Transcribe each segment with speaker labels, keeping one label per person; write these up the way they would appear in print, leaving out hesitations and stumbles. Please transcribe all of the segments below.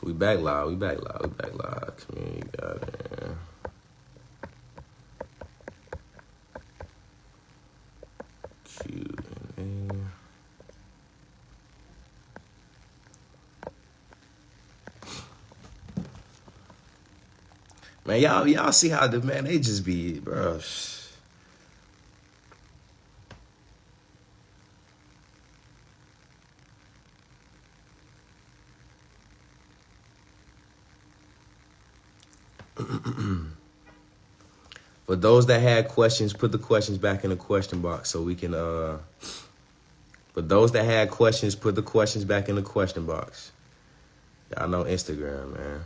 Speaker 1: We back live. We back live. We back live. Community gathering. Q&A. Man, y'all see how they just be, bro. For those that had questions, put the questions back in the question box so we can for those that had questions, put the questions back in the question box. Y'all know Instagram, man.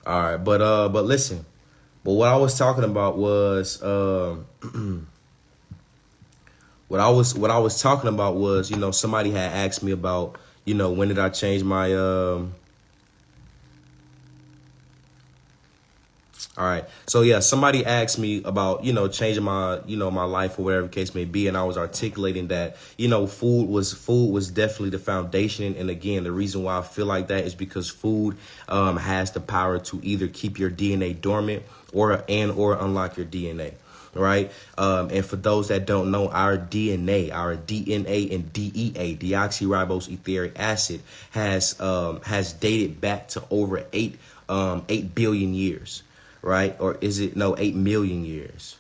Speaker 1: All right, but listen. But what I was talking about was what I was talking about was, you know, somebody had asked me about, you know, when did I change my All right. So yeah, somebody asked me about, you know, changing my, you know, my life or whatever the case may be. And I was articulating that, you know, food was definitely the foundation. And again, the reason why I feel like that is because food has the power to either keep your DNA dormant or unlock your DNA. Right. And for those that don't know, our DNA and DEA, deoxyribose etheric acid, has dated back to over 8 billion years. Right? Or is it, no, 8 million years?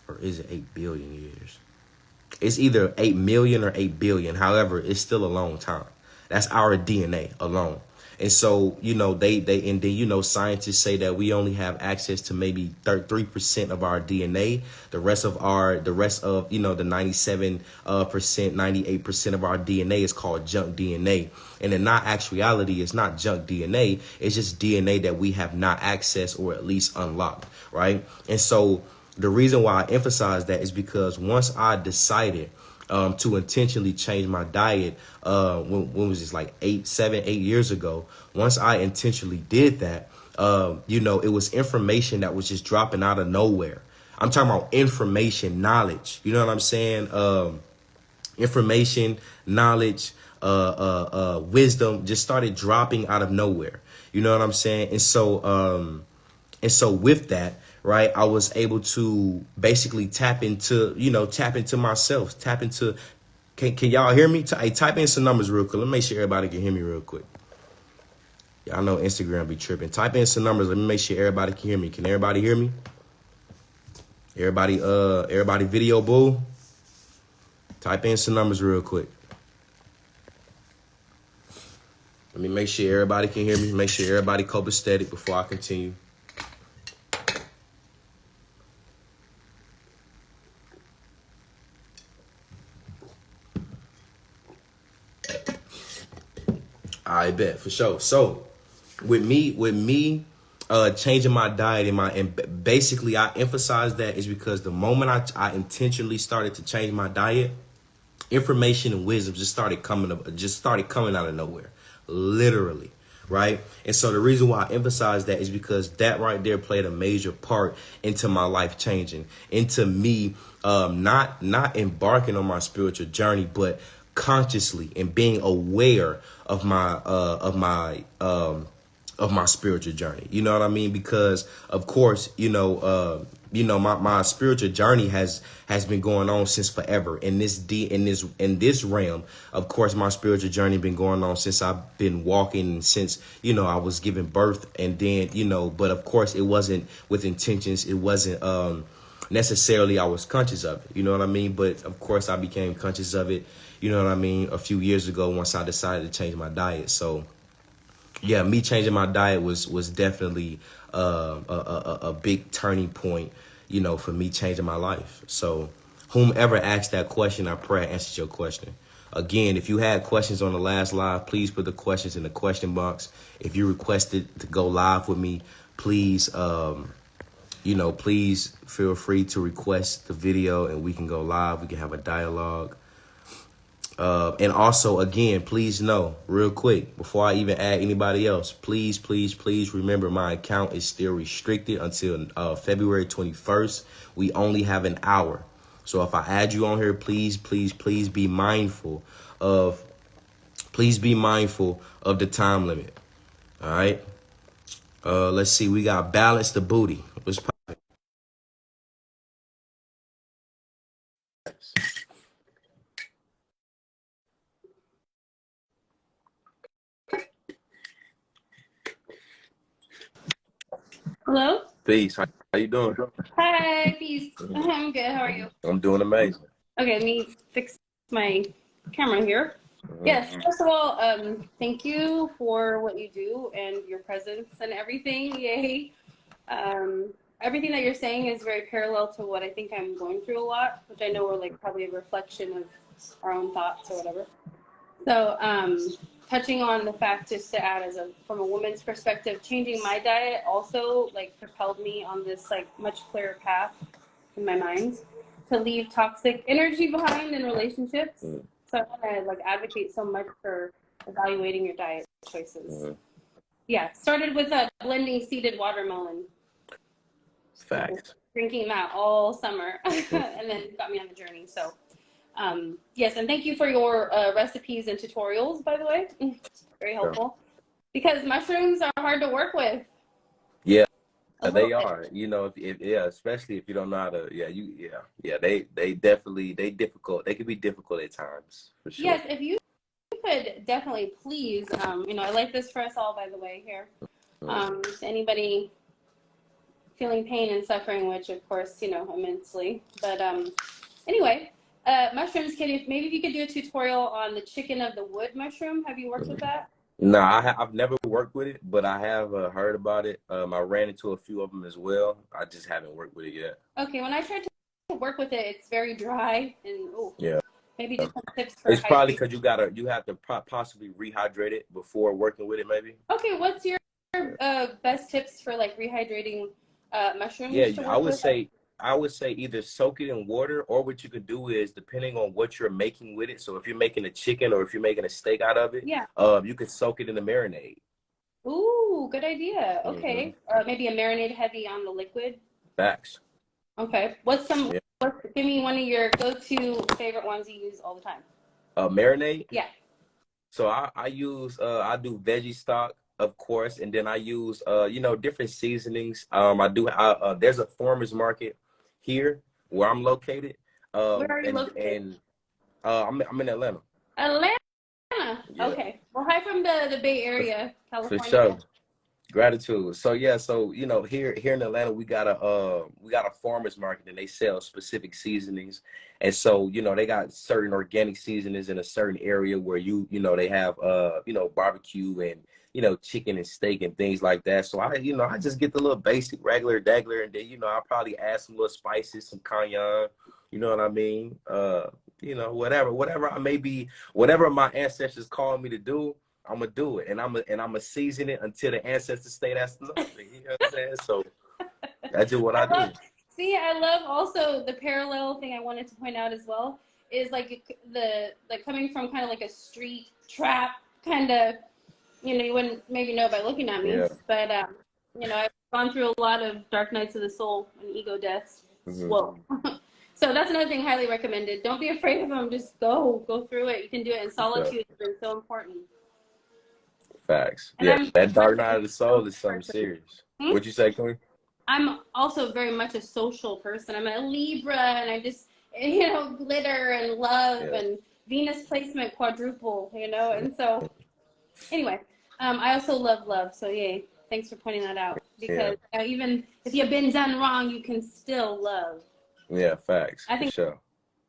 Speaker 1: Or is it 8 billion years? It's either 8 million or 8 billion. However, it's still a long time. That's our DNA alone. And so, you know, they and then, you know, scientists say that we only have access to maybe 3% of our DNA. The rest of, you know, the 97%, 98% of our DNA is called junk DNA. And in not actuality, it's not junk DNA. It's just DNA that we have not accessed or at least unlocked. Right. And so the reason why I emphasize that is because once I decided to intentionally change my diet, when was this, like 8 years ago? Once I intentionally did that, you know, it was information that was just dropping out of nowhere. I'm talking about information, knowledge. You know what I'm saying? Information, knowledge, wisdom just started dropping out of nowhere. You know what I'm saying? And so with that, right, I was able to basically tap into myself, can y'all hear me? Type in some numbers real quick. Let me make sure everybody can hear me real quick. Y'all know Instagram be tripping. Type in some numbers. Let me make sure everybody can hear me. Can everybody hear me? Everybody video boo. Type in some numbers real quick. Let me make sure everybody can hear me. Make sure everybody copacetic before I continue. I bet, for sure. So with me changing my diet and basically I emphasize that is because the moment I intentionally started to change my diet, information and wisdom just started coming out of nowhere, literally. Right. And so the reason why I emphasize that is because that right there played a major part into my life changing, into me not embarking on my spiritual journey, but consciously and being aware of my spiritual journey. You know what I mean? Because of course, my spiritual journey has been going on since forever. In this realm, of course, my spiritual journey been going on since I've been walking, since, you know, I was giving birth. And then, you know, but of course it wasn't with intentions. It wasn't necessarily I was conscious of it. You know what I mean? But of course I became conscious of it, you know what I mean, a few years ago once I decided to change my diet. So yeah, me changing my diet was definitely a big turning point, you know, for me changing my life. So whomever asked that question, I pray I answered your question. Again, if you had questions on the last live, please put the questions in the question box. If you requested to go live with me, please, please feel free to request the video and we can go live. We can have a dialogue. And also, again, please know real quick before I even add anybody else, please remember my account is still restricted until February 21st. We only have an hour. So if I add you on here, please be mindful of the time limit. All right. Let's see. We got balance the booty. What's
Speaker 2: Hello?
Speaker 1: peace? How you doing?
Speaker 2: Hi, peace. I'm good. How are you?
Speaker 1: I'm doing amazing.
Speaker 2: Okay, let me fix my camera here. Yes, first of all, thank you for what you do and your presence and everything. Yay. Everything that you're saying is very parallel to what I think I'm going through a lot, which I know are like probably a reflection of our own thoughts or whatever. So, touching on the fact, just to add, as a from a woman's perspective, changing my diet also like propelled me on this like much clearer path in my mind to leave toxic energy behind in relationships. So I want to like advocate so much for evaluating your diet choices. Yeah, started with a blending seeded watermelon. So
Speaker 1: Facts.
Speaker 2: drinking that all summer, and then got me on the journey. So yes, and thank you for your recipes and tutorials, by the way. Very
Speaker 1: Yeah.
Speaker 2: helpful. Because mushrooms are hard to work with.
Speaker 1: Yeah,
Speaker 2: A little
Speaker 1: they
Speaker 2: bit.
Speaker 1: are. You know, if yeah, especially if you don't know how to. Yeah. They definitely difficult. They can be difficult at times for sure.
Speaker 2: Yes, if you could definitely please, I like this for us all, by the way, here. To anybody feeling pain and suffering, which of course, immensely. But anyway, mushrooms, maybe if you could do a tutorial on the chicken of the wood mushroom. Have you worked with that?
Speaker 1: No, I've never worked with it, but I have heard about it. I ran into a few of them as well. I just haven't worked with it yet.
Speaker 2: Okay, when I tried to work with it, it's very dry and
Speaker 1: Yeah,
Speaker 2: maybe just some tips for
Speaker 1: it's probably
Speaker 2: hydration.
Speaker 1: because you have to possibly rehydrate it before working with it, maybe.
Speaker 2: Okay, what's your best tips for like rehydrating
Speaker 1: Yeah,
Speaker 2: mushrooms to work with?
Speaker 1: I would say either soak it in water, or what you could do is, depending on what you're making with it. So if you're making a chicken or if you're making a steak out of it,
Speaker 2: Yeah.
Speaker 1: you could soak it in the marinade.
Speaker 2: Ooh, good idea.
Speaker 1: Hmm.
Speaker 2: Okay. Maybe a marinade heavy on the liquid.
Speaker 1: Facts.
Speaker 2: Okay.
Speaker 1: Yeah.
Speaker 2: Give me one of your go-to favorite ones you use all the time.
Speaker 1: Marinade.
Speaker 2: Yeah.
Speaker 1: So I use I do veggie stock, of course, and then I use different seasonings. There's a farmers market here where I'm located.
Speaker 2: Where are you located?
Speaker 1: And I'm in Atlanta.
Speaker 2: Atlanta.
Speaker 1: Yeah,
Speaker 2: Okay. Well, hi from the Bay Area,
Speaker 1: for
Speaker 2: California.
Speaker 1: sure. Gratitude. So yeah, so here in Atlanta we got a farmers market, and they sell specific seasonings. And so, they got certain organic seasonings in a certain area where they have barbecue and chicken and steak and things like that. So I just get the little basic regular dagler, and then I probably add some little spices, some cayenne, you know what I mean? Whatever I may be, whatever my ancestors called me to do, I'm gonna do it, and I'm gonna season it until the ancestors say that's enough. You know what I'm saying? So that's just what I do.
Speaker 2: I love also the parallel thing I wanted to point out as well is like the like coming from kind of like a street trap kind of, you wouldn't maybe know by looking at me,
Speaker 1: Yeah.
Speaker 2: but I've gone through a lot of dark nights of the soul and ego deaths.
Speaker 1: Hmm.
Speaker 2: Whoa. So that's another thing highly recommended. Don't be afraid of them. Just go through it. You can do it in
Speaker 1: For sure.
Speaker 2: solitude. It's been so important.
Speaker 1: Facts.
Speaker 2: And
Speaker 1: Yeah,
Speaker 2: I'm
Speaker 1: that
Speaker 2: much
Speaker 1: dark night of the
Speaker 2: a
Speaker 1: soul
Speaker 2: social
Speaker 1: is something
Speaker 2: person.
Speaker 1: serious.
Speaker 2: Hmm?
Speaker 1: What you say, Queen?
Speaker 2: I'm also very much a social person. I'm a Libra, and I just, glitter and love
Speaker 1: Yeah.
Speaker 2: and Venus placement quadruple, and so anyway, I also love love. So yay, thanks for pointing that out,
Speaker 1: Yeah.
Speaker 2: because even if you've been done wrong, you can still love.
Speaker 1: Yeah. Facts.
Speaker 2: I
Speaker 1: For
Speaker 2: think
Speaker 1: sure.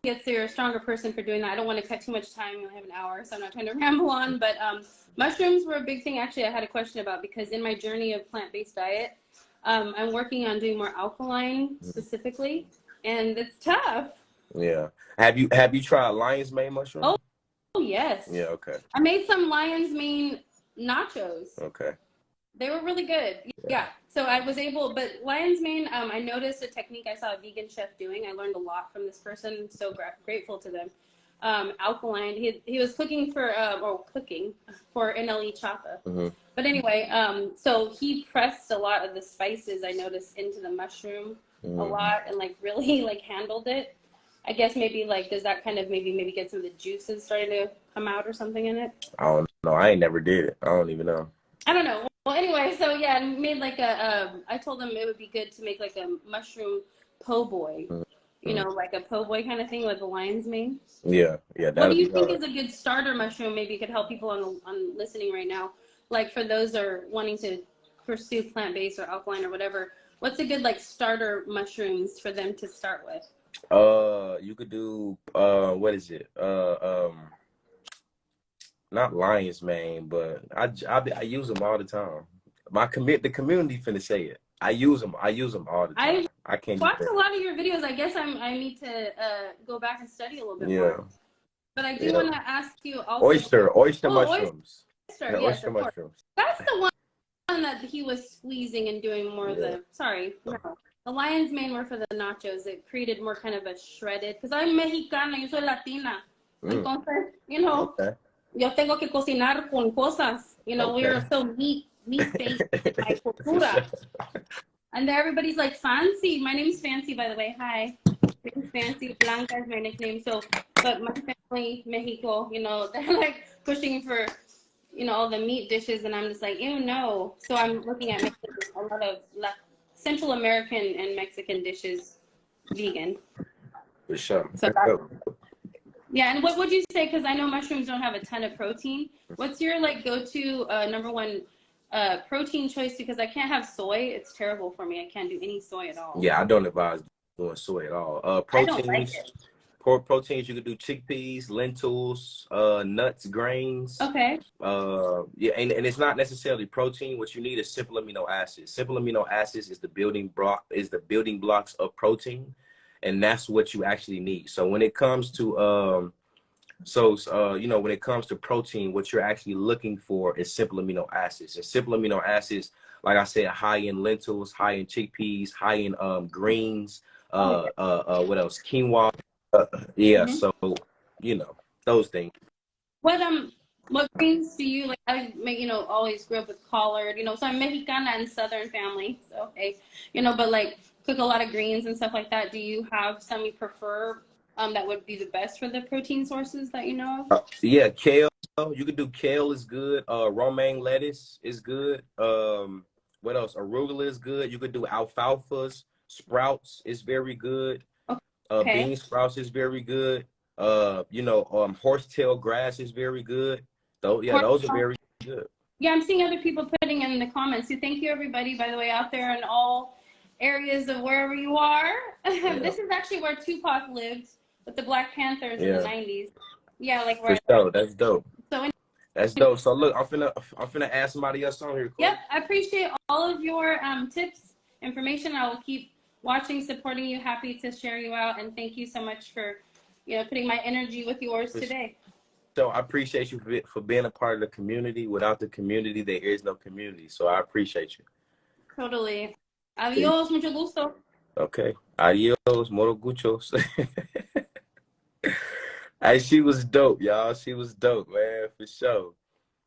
Speaker 2: you're a stronger person for doing that. I don't want to cut too much time. We only have an hour, so I'm not trying to ramble on. But mushrooms were a big thing. Actually, I had a question about, because in my journey of plant-based diet, I'm working on doing more alkaline specifically, and it's tough.
Speaker 1: Yeah. Have you tried lion's mane mushroom?
Speaker 2: Oh yes,
Speaker 1: Yeah. Okay.
Speaker 2: I made some lion's mane nachos.
Speaker 1: Okay.
Speaker 2: They were really good.
Speaker 1: Yeah.
Speaker 2: Yeah. So I was able, but lion's mane, I noticed a technique I saw a vegan chef doing. I learned a lot from this person. So grateful to them. Alkaline. He was cooking for NLE Chapa.
Speaker 1: Hmm.
Speaker 2: But anyway, so he pressed a lot of the spices I noticed into the mushroom a
Speaker 1: Hmm.
Speaker 2: lot, and like really like handled it. I guess maybe like does that kind of maybe get some of the juices starting to come out or something in it?
Speaker 1: I don't know. I ain't never did it. I don't even know.
Speaker 2: I don't know. Well, anyway, so yeah, I made like I told them it would be good to make like a mushroom po' boy, you know,
Speaker 1: Mm.
Speaker 2: like a po' boy kind of thing with the lion's mane.
Speaker 1: Yeah, yeah,
Speaker 2: What
Speaker 1: that'll
Speaker 2: do
Speaker 1: be
Speaker 2: you think
Speaker 1: hard.
Speaker 2: is a good starter mushroom? Maybe it could help people on listening right now, like for those that are wanting to pursue plant-based or alkaline or whatever. What's a good like starter mushrooms for them to start with?
Speaker 1: You could do what is it? Not lion's mane, but I use them all the time. The community finna say it. I use them. I use them all the time.
Speaker 2: I
Speaker 1: I can't get
Speaker 2: watched
Speaker 1: that.
Speaker 2: a lot of your videos. I guess I need to go back and study a little bit more.
Speaker 1: Yeah,
Speaker 2: But I do
Speaker 1: yeah.
Speaker 2: want to ask you also.
Speaker 1: Oyster
Speaker 2: Oh,
Speaker 1: mushrooms.
Speaker 2: oyster,
Speaker 1: Yeah,
Speaker 2: yes,
Speaker 1: oyster
Speaker 2: of course.
Speaker 1: mushrooms.
Speaker 2: That's the one that he was squeezing and doing more of
Speaker 1: Yeah.
Speaker 2: the. Sorry, no. The lion's mane were for the nachos. It created more kind of a shredded. Because I'm Mexicana, yo soy Latina.
Speaker 1: Mm,
Speaker 2: Entonces, you know,
Speaker 1: okay.
Speaker 2: yo tengo que cocinar con cosas. You know, we
Speaker 1: Okay.
Speaker 2: are so meat based in my
Speaker 1: For sure.
Speaker 2: cultura. And everybody's like, Fancy. My name's Fancy, by the way. Hi. Name's Fancy. Blanca is my nickname. So, but my family, Mexico, you know, they're like pushing for, you know, all the meat dishes. And I'm just like, ew, no. So I'm looking at making a lot of Central American and Mexican dishes vegan.
Speaker 1: For sure.
Speaker 2: So that's, yeah. And what would you say? Because I know mushrooms don't have a ton of protein. What's your like go-to number one protein choice? Because I can't have soy. It's terrible for me. I can't do any soy at all.
Speaker 1: Yeah, I don't advise doing soy at all.
Speaker 2: I don't like
Speaker 1: Proteins,
Speaker 2: it.
Speaker 1: proteins you could do chickpeas, lentils, nuts, grains.
Speaker 2: Okay.
Speaker 1: Yeah, and it's not necessarily protein. What you need is simple amino acids. Simple amino acids is the building blocks of protein, and that's what you actually need. So when it comes to when it comes to protein, what you're actually looking for is simple amino acids. And simple amino acids, like I said, high in lentils, high in chickpeas, high in greens,
Speaker 2: Oh, yeah.
Speaker 1: what else? Quinoa. Yeah,
Speaker 2: Mm-hmm.
Speaker 1: so those things.
Speaker 2: What what greens do you like? I make, you know, always grew up with collard, you know, so I'm Mexicana and Southern family. So okay, you know, but like cook a lot of greens and stuff like that. Do you have some you prefer that would be the best for the protein sources that you know of?
Speaker 1: Yeah, kale. You could do kale is good. Romaine lettuce is good. What else? Arugula is good. You could do alfalfas. Sprouts is very good.
Speaker 2: Okay.
Speaker 1: Bean sprouts is very good. Horsetail grass is very good. Though, yeah, those are very good.
Speaker 2: Yeah, I'm seeing other people putting in the comments. So thank you everybody, by the way, out there in all areas of wherever you are.
Speaker 1: Yeah,
Speaker 2: This is actually where Tupac lived with the Black Panthers in the
Speaker 1: yeah,
Speaker 2: 90s. Yeah, like
Speaker 1: for
Speaker 2: right.
Speaker 1: sure. That's dope.
Speaker 2: So
Speaker 1: That's dope. So look, I'm finna ask somebody else on here,
Speaker 2: yep,
Speaker 1: Courtney.
Speaker 2: I appreciate all of your tips, information. I will keep watching, supporting you, happy to share you out, and thank you so much for, you know, putting my energy with yours
Speaker 1: For
Speaker 2: today.
Speaker 1: So I appreciate you for being a part of the community. Without the community, there is no community. So I appreciate you.
Speaker 2: Totally. Adios, mucho gusto.
Speaker 1: Okay. Adios, moroguchos. Hey, she was dope, y'all. She was dope, man, for sure.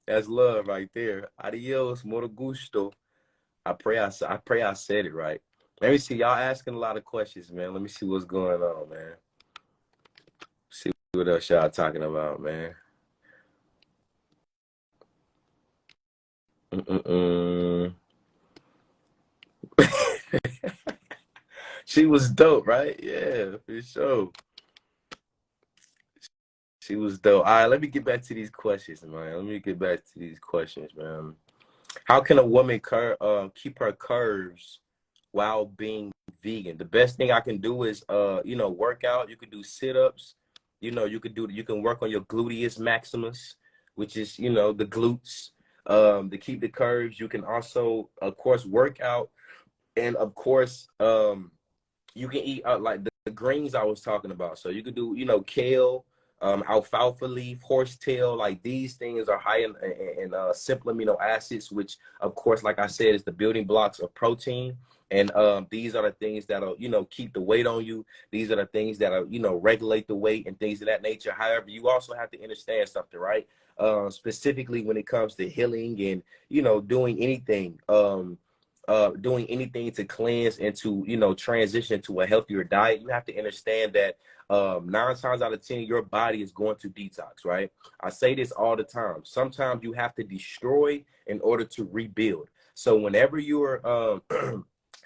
Speaker 1: That's love right there. Adios, morogusto. I pray I said it right. Let me see. Y'all asking a lot of questions, man. Let me see what's going on, man. See what else y'all talking about, man. Mm-mm-mm. She was dope, right? Yeah, for sure. She was dope. All right, let me get back to these questions, man. Let me get back to these questions, man. How can a woman keep her curves while being vegan? The best thing I can do is, work out. You could do sit-ups. You can work on your gluteus maximus, which is, the glutes, to keep the curves. You can also, of course, work out. And of course, you can eat like the greens I was talking about. So you could do, kale, alfalfa leaf, horsetail. Like these things are high in simple amino acids, which of course, like I said, is the building blocks of protein. And these are the things that'll, keep the weight on you. These are the things that'll, regulate the weight and things of that nature. However, you also have to understand something, right? Specifically when it comes to healing and, doing anything. doing anything to cleanse and to, you know, transition to a healthier diet, you have to understand that 9 times out of 10, your body is going to detox, right? I say this all the time. Sometimes you have to destroy in order to rebuild. So whenever you're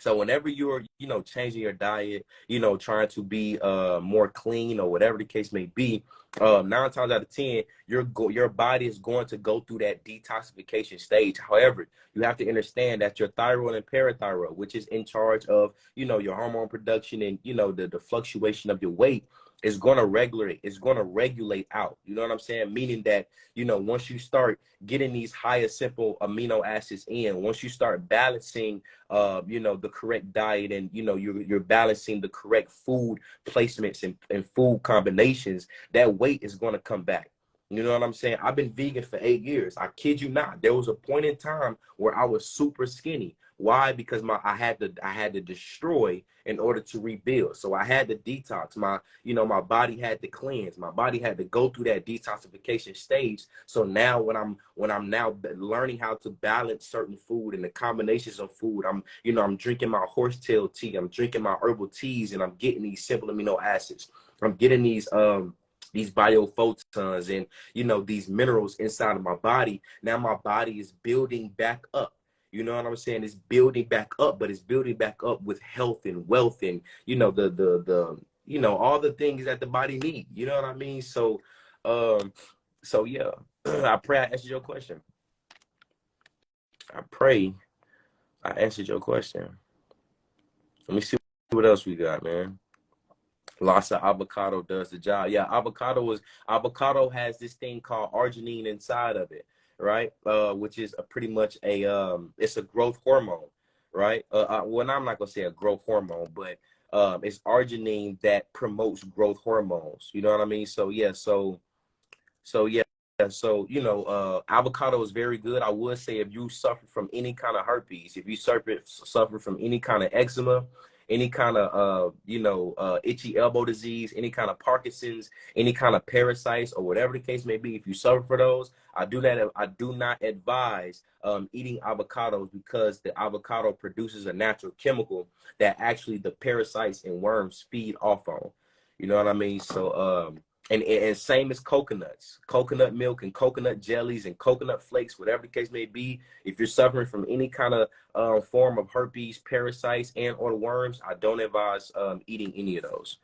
Speaker 1: so whenever you're, you know, changing your diet, you know, trying to be more clean or whatever the case may be, 9 times out of 10, your body is going to go through that detoxification stage. However, you have to understand that your thyroid and parathyroid, which is in charge of, you know, your hormone production and, you know, the fluctuation of your weight, is going to regulate out. You know what I'm saying? Meaning that, you know, once you start getting these higher simple amino acids in, once you start balancing, you know, the correct diet, and, you know, you're balancing the correct food placements and food combinations, that weight is going to come back. You know what I'm saying? I've been vegan for 8 years. I kid you not. There was a point in time where I was super skinny. Why? Because I had to destroy in order to rebuild. So I had to detox. My body had to cleanse. My body had to go through that detoxification stage. So now when I'm now learning how to balance certain food and the combinations of food, I'm drinking my horsetail tea, I'm drinking my herbal teas, and I'm getting these simple amino acids. I'm getting these biophotons and, you know, these minerals inside of my body. Now my body is building back up. You know what I'm saying? It's building back up, but it's building back up with health and wealth and, you know, the you know, all the things that the body needs. You know what I mean? So yeah, I pray I answered your question. I pray I answered your question. Let me see what else we got, man. Lots of avocado does the job. Yeah, avocado has this thing called arginine inside of it, right? Which is pretty much it's a growth hormone, right? Well, I'm not gonna say a growth hormone, but it's arginine that promotes growth hormones. You know what I mean? So yeah, yeah. So, you know, avocado is very good. I would say if you suffer from any kind of herpes, if you suffer from any kind of eczema, any kind of, itchy elbow disease, any kind of Parkinson's, any kind of parasites, or whatever the case may be, if you suffer for those, I do not advise eating avocados, because the avocado produces a natural chemical that actually the parasites and worms feed off on. You know what I mean? So, and same as coconuts, coconut milk and coconut jellies and coconut flakes, whatever the case may be. If you're suffering from any kind of form of herpes, parasites, and or worms, I don't advise eating any of those.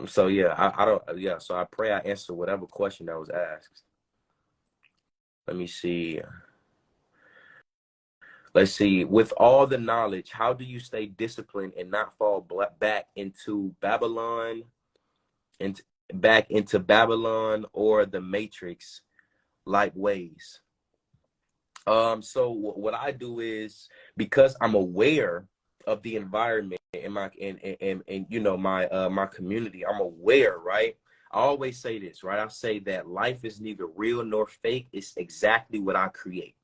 Speaker 1: So yeah, I don't. Yeah, so I pray I answer whatever question that was asked. Let me see. Let's see. With all the knowledge, how do you stay disciplined and not fall back into Babylon? And back into Babylon or the Matrix like ways. So what I do is, because I'm aware of the environment and my and you know, my community, I'm aware, right? I always say this, right? I say that life is neither real nor fake. It's exactly what I create.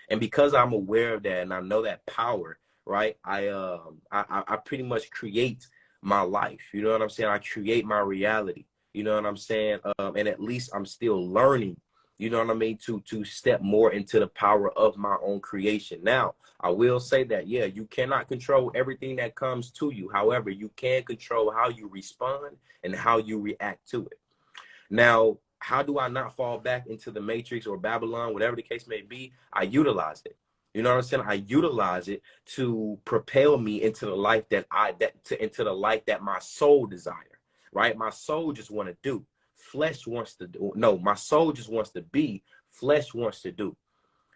Speaker 1: And because I'm aware of that and I know that power, right? I pretty much create my life. You know what I'm saying? I create my reality. You know what I'm saying? And at least I'm still learning, you know what I mean, to step more into the power of my own creation. Now, I will say that, yeah, you cannot control everything that comes to you. However, you can control how you respond and how you react to it. Now, how do I not fall back into the Matrix or Babylon, whatever the case may be? I utilize it. You know what I'm saying? I utilize it to propel me into the life into the life that my soul desire, right? My soul just want to do. Flesh wants to do. No, my soul just wants to be. Flesh wants to do,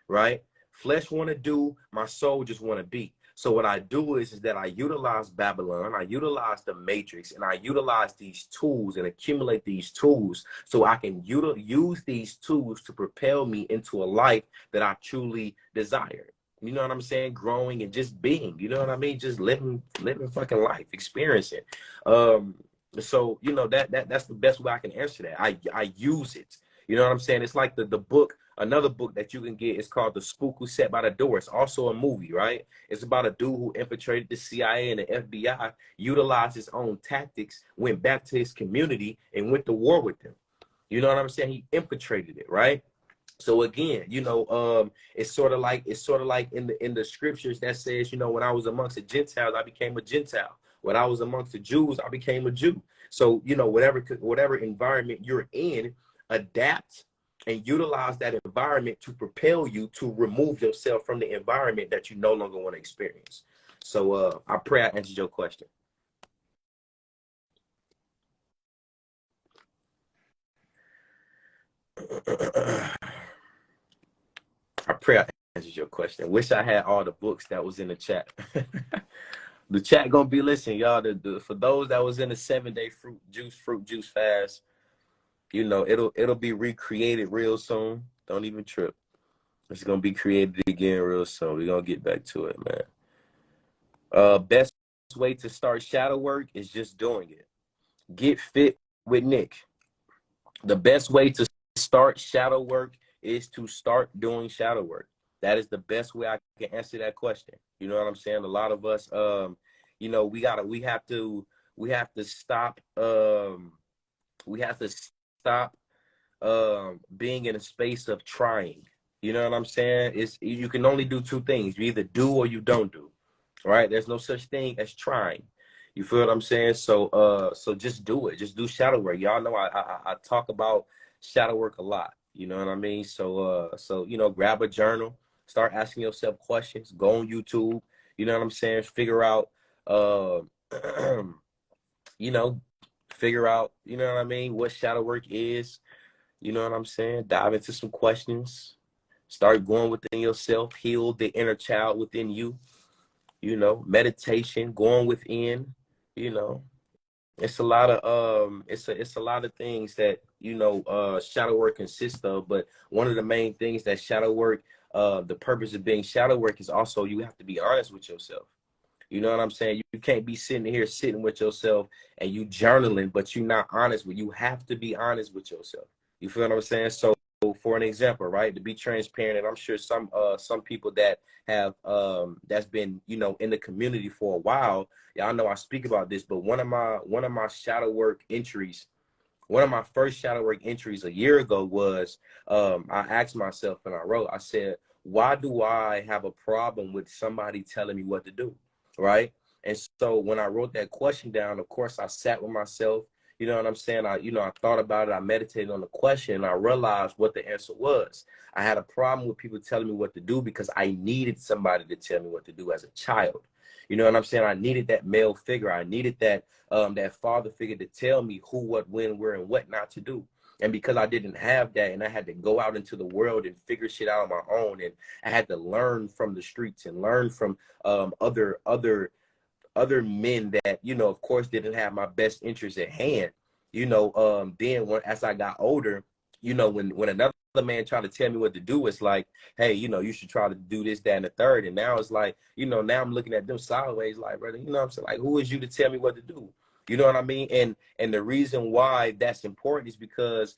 Speaker 1: right? Flesh want to do. My soul just want to be. So what I do is that I utilize Babylon, I utilize the Matrix, and I utilize these tools and accumulate these tools so I can use these tools to propel me into a life that I truly desire. You know what I'm saying? Growing and just being, you know what I mean? Just living fucking life, experiencing. So, you know, that's the best way I can answer that. I use it. You know what I'm saying? It's like the book. Another book that you can get is called The Spook Who Sat by the Door. It's also a movie, right? It's about a dude who infiltrated the CIA and the FBI, utilized his own tactics, went back to his community, and went to war with them. You know what I'm saying? He infiltrated it, right? So again, it's sort of like in the scriptures that says, when I was amongst the Gentiles, I became a Gentile. When I was amongst the Jews, I became a Jew. So, whatever environment you're in, adapt and utilize that environment to propel you to remove yourself from the environment that you no longer want to experience. So I pray I answered your question. I pray I answered your question. Wish I had all the books that was in the chat. The chat gonna be listening, y'all. For those that was in the 7-day fruit juice fast, it'll be recreated real soon. Don't even trip. It's gonna be created again real soon. We're gonna get back to it, man. Best way to start shadow work is just doing it. Get fit with Nick. The best way to start shadow work is to start doing shadow work. That is the best way I can answer that question. You know what I'm saying? A lot of us, we have to stop being in a space of trying. You know what I'm saying? You can only do two things. You either do or you don't do. Right? There's no such thing as trying. You feel what I'm saying? So just do it. Just do shadow work. Y'all know I talk about shadow work a lot. You know what I mean? So grab a journal, start asking yourself questions, go on YouTube, you know what I'm saying? Figure out you know what I mean, what shadow work is, you know what I'm saying? Dive into some questions, start going within yourself, heal the inner child within you, meditation, going within, it's a lot of it's a lot of things that shadow work consists of, but one of the main things that shadow work, the purpose of being shadow work is also you have to be honest with yourself. You know what I'm saying? You can't be sitting with yourself and you journaling, but you're not honest with. You have to be honest with yourself. You feel what I'm saying? So for an example, right, to be transparent, and I'm sure some people that have that's been in the community for a while, y'all know I speak about this, but one of my shadow work entries, one of my first shadow work entries a year ago was I asked myself and I said, why do I have a problem with somebody telling me what to do? Right. And so when I wrote that question down, of course, I sat with myself. You know what I'm saying? I thought about it. I meditated on the question and I realized what the answer was. I had a problem with people telling me what to do because I needed somebody to tell me what to do as a child. You know what I'm saying? I needed that male figure. I needed that father figure to tell me who, what, when, where, and what not to do. And because I didn't have that and I had to go out into the world and figure shit out on my own, and I had to learn from the streets and learn from other men that, of course, didn't have my best interest at hand. As I got older, when another man tried to tell me what to do, it's like, hey, you should try to do this, that, and the third. And now it's like, now I'm looking at them sideways, like, brother, you know what I'm saying? Like, who is you to tell me what to do? You know what I mean? And the reason why that's important is because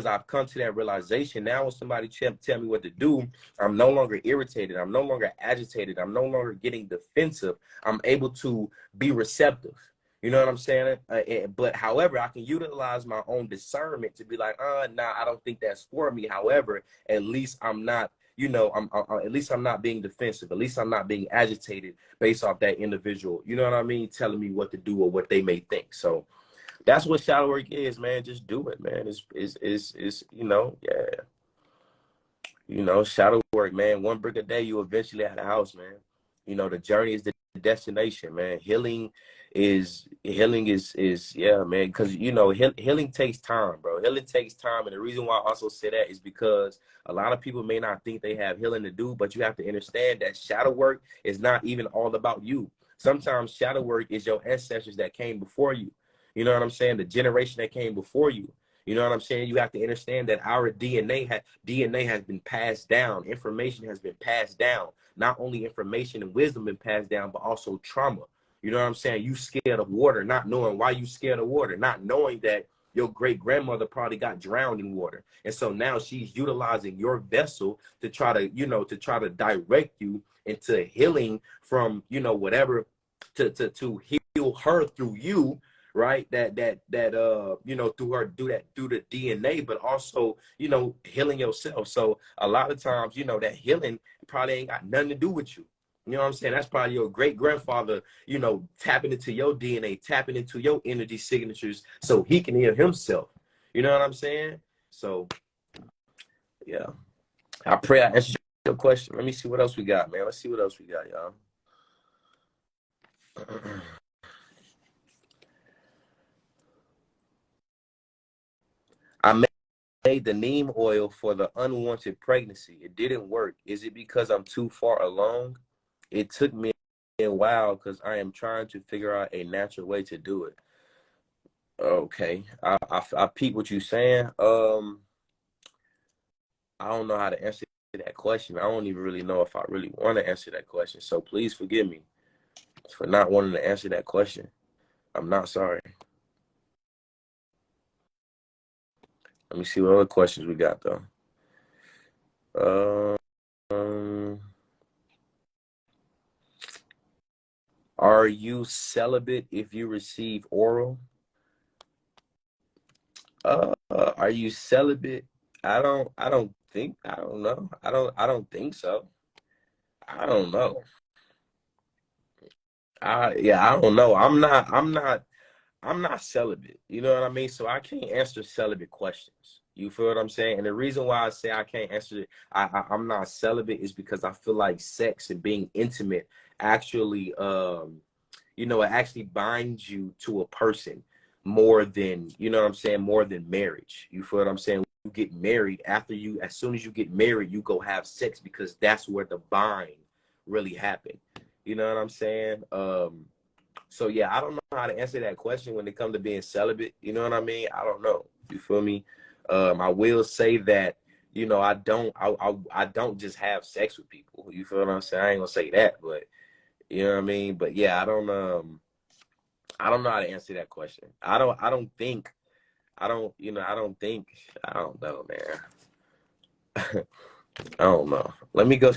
Speaker 1: I've come to that realization, now when somebody tell me what to do, I'm no longer irritated. I'm no longer agitated. I'm no longer getting defensive. I'm able to be receptive. You know what I'm saying? But however, I can utilize my own discernment to be like, nah, I don't think that's for me. However, at least I'm not, at least I'm not being defensive. At least I'm not being agitated based off that individual, you know what I mean, telling me what to do or what they may think. So that's what shadow work is, man. Just do it, man. It's shadow work, man. One brick a day, you eventually at a house, man. The journey is the destination, man. Healing is yeah, man. Because healing takes time, bro. Healing takes time, and the reason why I also say that is because a lot of people may not think they have healing to do, but you have to understand that shadow work is not even all about you. Sometimes shadow work is your ancestors that came before you. You know what I'm saying? The generation that came before you. You know what I'm saying? You have to understand that our DNA has been passed down. Information has been passed down. Not only information and wisdom been passed down, but also trauma. You know what I'm saying? You scared of water, not knowing why you scared of water, not knowing that your great grandmother probably got drowned in water. And so now she's utilizing your vessel to try to direct you into healing from, whatever to heal her through you. right? You know, through the DNA, but also, you know, healing yourself. So a lot of times, you know, that healing probably ain't got nothing to do with you. You know what I'm saying? That's probably your great grandfather, you know, tapping into your DNA, tapping into your energy signatures so he can heal himself. You know what I'm saying? So yeah. I pray I answered your question. Let me see what else we got, man. Let's see what else we got, y'all. I made the neem oil for the unwanted pregnancy. It didn't work. Is it because I'm too far along? It took me a while because I am trying to figure out a natural way to do it. Okay, I peep what you're saying. I don't know how to answer that question. I don't even really know if I really want to answer that question. So please forgive me for not wanting to answer that question. I'm not sorry. Let me see what other questions we got though. Are you celibate if you receive oral? Are you celibate? I don't know. I don't think so. I don't know. I don't know. I'm not celibate. You know what I mean? So I can't answer celibate questions. You feel what I'm saying? And the reason why I say I can't answer it, I'm not celibate is because I feel like sex and being intimate actually you know, it actually binds you to a person more than, you know what I'm saying, more than marriage. You feel what I'm saying? When you get married, as soon as you get married, you go have sex because that's where the bind really happened. You know what I'm saying? So yeah, I don't know how to answer that question when it comes to being celibate. You know what I mean? I don't know. You feel me? I will say that, you know, I don't just have sex with people. You feel what I'm saying? I ain't gonna say that, but you know what I mean? But yeah, I don't know how to answer that question. I don't know, man. I don't know. Let me go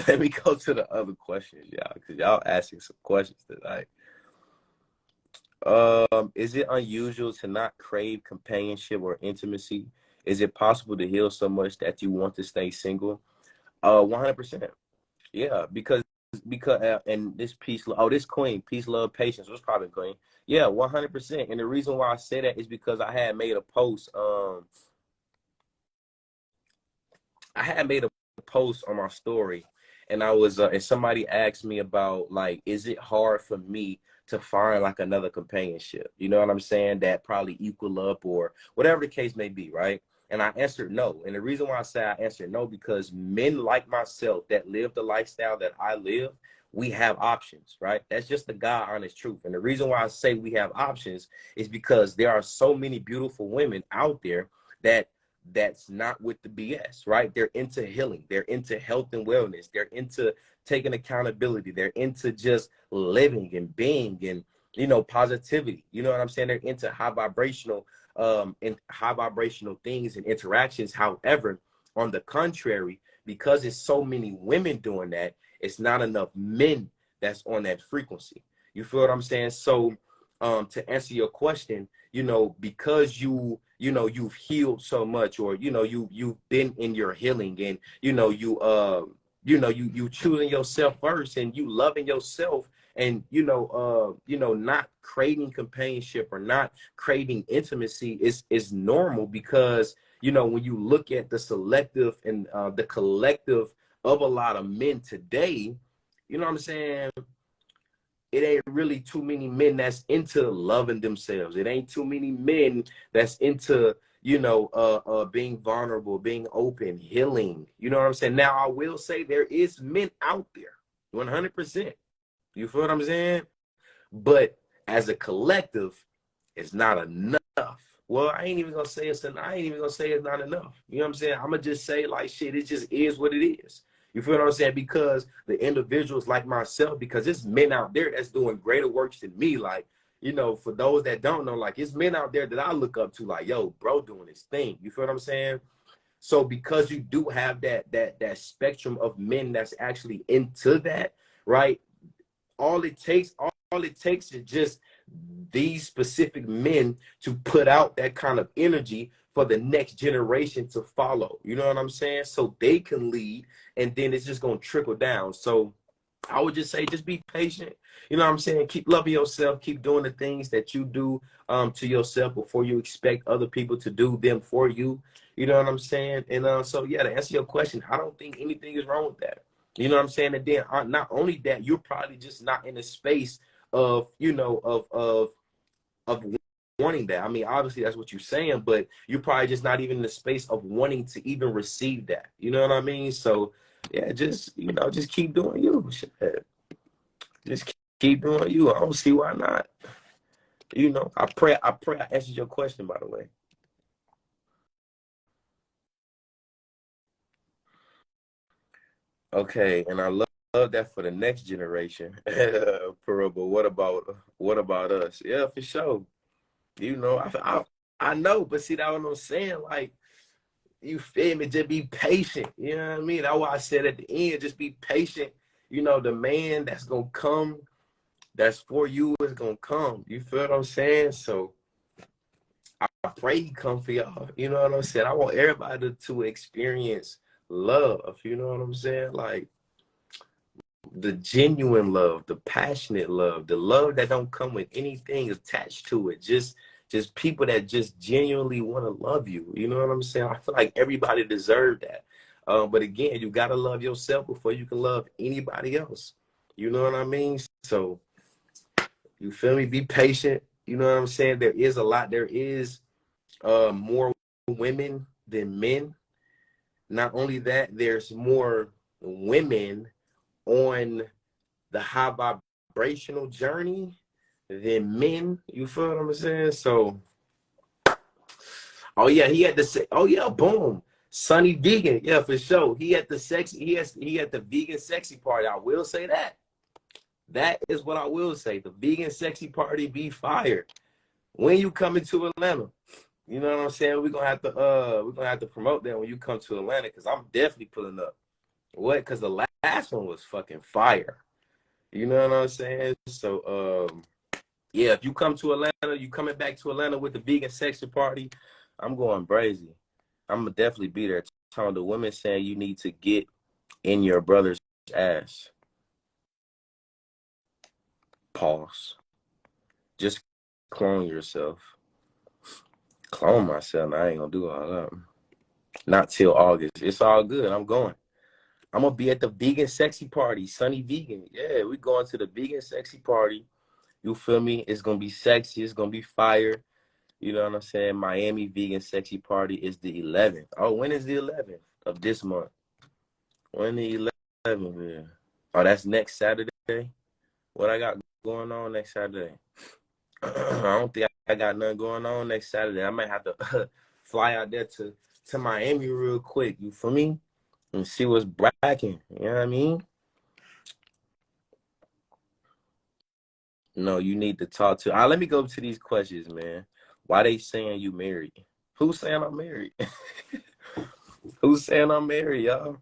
Speaker 1: let me go to the other questions, y'all, because y'all asking some questions tonight. Is it unusual to not crave companionship or intimacy? Is it possible to heal so much that you want to stay single? 100%. Yeah, because and this this queen, peace, love, patience was probably queen. Yeah, 100%. And the reason why I say that is because I had made a post on my story, and I was and somebody asked me about, like, is it hard for me to find like another companionship? You know what I'm saying? That probably equal up or whatever the case may be, right? And I answered no. And the reason why I say I answered no, because men like myself that live the lifestyle that I live, we have options, right? That's just the God honest truth. And the reason why I say we have options is because there are so many beautiful women out there that that's not with the BS, right? They're into healing. They're into health and wellness. They're into taking accountability. They're into just living and being and, you know, positivity. You know what I'm saying? They're into high vibrational things and interactions. However, on the contrary, because it's so many women doing that, it's not enough men that's on that frequency. You feel what I'm saying? So to answer your question, you know, because you know you've healed so much, or you know you've been in your healing, and you know you choosing yourself first, and you loving yourself, and you know not craving companionship or not craving intimacy is normal, because you know when you look at the selective and the collective of a lot of men today, you know what I'm saying, it ain't really too many men that's into loving themselves. It ain't too many men that's into, you know, being vulnerable, being open, healing. You know what I'm saying? Now, I will say there is men out there, 100%. You feel what I'm saying? But as a collective, it's not enough. Well, I ain't even gonna say it's not enough. You know what I'm saying? I'm gonna just say, like, shit, it just is what it is. You feel what I'm saying? Because the individuals like myself, because it's men out there that's doing greater works than me. Like, you know, for those that don't know, like, it's men out there that I look up to, like, yo, bro, doing his thing. You feel what I'm saying? So because you do have that spectrum of men that's actually into that, right? All it takes is just these specific men to put out that kind of energy for the next generation to follow. You know what I'm saying? So they can lead, and then it's just going to trickle down. So I would just say, just be patient. You know what I'm saying? Keep loving yourself. Keep doing the things that you do to yourself before you expect other people to do them for you. You know what I'm saying? And so, yeah, to answer your question, I don't think anything is wrong with that. You know what I'm saying? And then not only that, you're probably just not in a space of, you know, of wanting that. I mean, obviously that's what you're saying, but you're probably just not even in the space of wanting to even receive that. You know what I mean? So yeah, just, you know, just keep doing you. Shit. Just keep doing you. I don't see why not. You know, I pray I answered your question, by the way. Okay, and I love that for the next generation. For real, but what about us? Yeah, for sure. You know, I know, but see that what I'm saying? Like, you feel me? Just be patient. You know what I mean? That's why I said at the end, just be patient. You know, the man that's gonna come, that's for you, is gonna come. You feel what I'm saying? So I pray he come for y'all. You know what I'm saying? I want everybody to experience love. You know what I'm saying? Like the genuine love, the passionate love, the love that don't come with anything attached to it. Just people that just genuinely want to love you. You know what I'm saying? I feel like everybody deserves that. But again, you got to love yourself before you can love anybody else. You know what I mean? So you feel me? Be patient. You know what I'm saying? There is a lot. There is more women than men. Not only that, there's more women on the high vibrational journey than men. You feel what I'm saying? So, oh yeah, he had to say, oh yeah, boom, Sunny Vegan, yeah, for sure. He had the sexy, he had the vegan sexy party. I will say that. That is what I will say. The vegan sexy party be fired. When you coming to Atlanta, you know what I'm saying? We're gonna have to promote that when you come to Atlanta, because I'm definitely pulling up. What? Because the last one was fucking fire. You know what I'm saying? So yeah, if you come to Atlanta, you coming back to Atlanta with the vegan sexy party, I'm going crazy. I'm gonna definitely be there. Telling the women saying you need to get in your brother's ass. Pause. Just clone yourself. Clone myself. I ain't gonna do all that. Not till August. It's all good. I'm going. I'm gonna be at the vegan sexy party. Sunny Vegan. Yeah, we going to the vegan sexy party. You feel me? It's gonna be sexy. It's gonna be fire. You know what I'm saying? Miami vegan sexy party is the 11th. Oh, when is the 11th of this month? When the 11th? Yeah. Oh, that's next Saturday. What I got going on next Saturday? I don't think I got nothing going on next Saturday. I might have to fly out there to Miami real quick. You feel me? And see what's bracking. You know what I mean? No, you need to talk to. Let me go to these questions, man. Why they saying you married? Who's saying I'm married? Who's saying I'm married, y'all?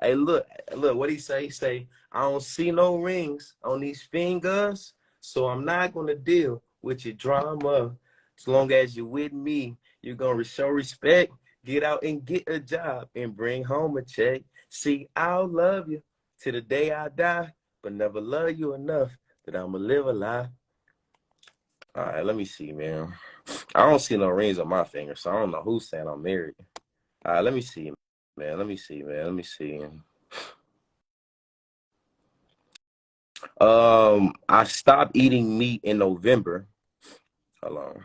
Speaker 1: Hey, look, what he say? He say, I don't see no rings on these fingers, so I'm not gonna deal with your drama. As long as you're with me, you're gonna show respect, get out and get a job, and bring home a check. See, I'll love you till the day I die, but never love you enough that I'ma live a lie. All right, let me see, man. I don't see no rings on my finger, so I don't know who's saying I'm married. All right, let me see, man. Let me see, man. Let me see. I stopped eating meat in November. Hold on.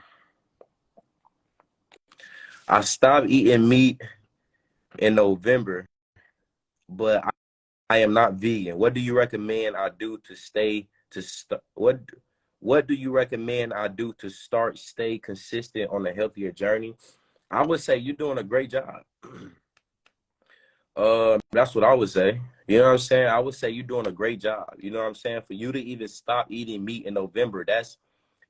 Speaker 1: I stopped eating meat in November, but I am not vegan. What do you recommend I do to what do you recommend I do to stay consistent on a healthier journey? I would say you're doing a great job. That's what I would say. You know what I'm saying? I would say you're doing a great job. You know what I'm saying? For you to even stop eating meat in November, that's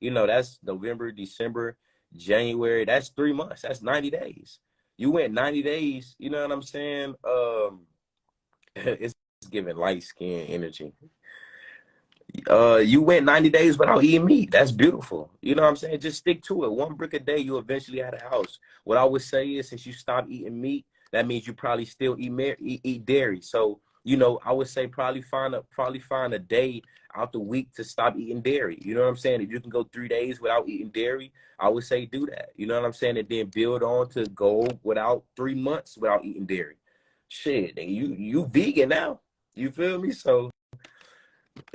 Speaker 1: November, December, January. That's 3 months. That's 90 days. You went 90 days. You know what I'm saying? It's giving light skin energy. You went 90 days without eating meat. That's beautiful. You know what I'm saying? Just stick to it. One brick a day, you eventually have a house. What I would say is, since you stopped eating meat, that means you probably still eat dairy. So, I would say probably find a day out the week to stop eating dairy. You know what I'm saying? If you can go 3 days without eating dairy, I would say do that. You know what I'm saying? And then build on to go without 3 months without eating dairy. Shit, and you vegan now. You feel me? So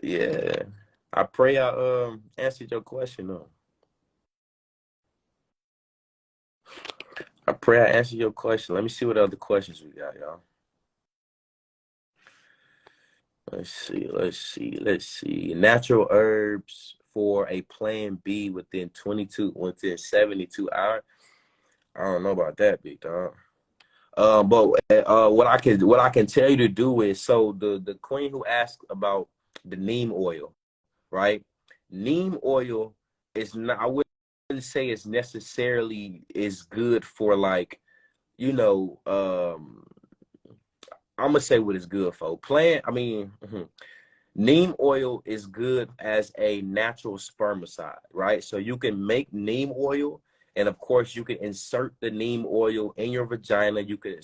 Speaker 1: yeah. I pray I answered your question though. I pray I answered your question. Let me see what other questions we got, y'all. Let's see. Natural herbs for a plan B within 72 hours. I don't know about that, big dog. But what I can tell you to do is, so the queen who asked about the neem oil, right? Neem oil is not, I wouldn't say it's necessarily is good for, like, you know, I'm gonna say what it's good for. Neem oil is good as a natural spermicide, right? So you can make neem oil, and of course you can insert the neem oil in your vagina. You can,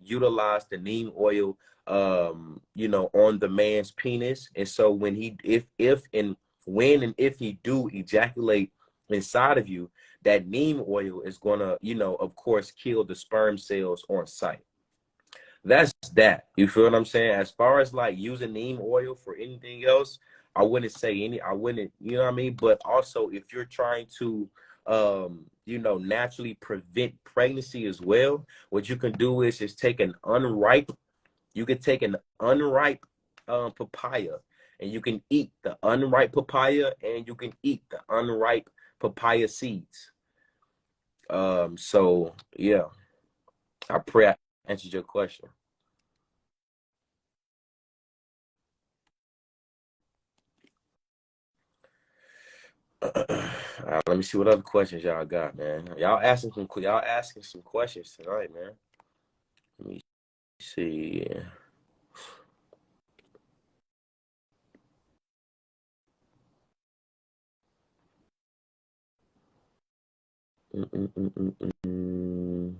Speaker 1: utilize the neem oil, on the man's penis. And so when he, if and when and if he do ejaculate inside of you, that neem oil is gonna, of course, kill the sperm cells on site. That's that. You feel what I'm saying? As far as like using neem oil for anything else, I wouldn't, you know what I mean? But also, if you're trying to, naturally prevent pregnancy as well, what you can do is take you can take an unripe papaya, and you can eat the unripe papaya, and you can eat the unripe papaya seeds. So yeah, I pray I answered your question. Let me see what other questions y'all got, man. Y'all asking some questions tonight, man. Let me see. Mm-mm-mm-mm-mm.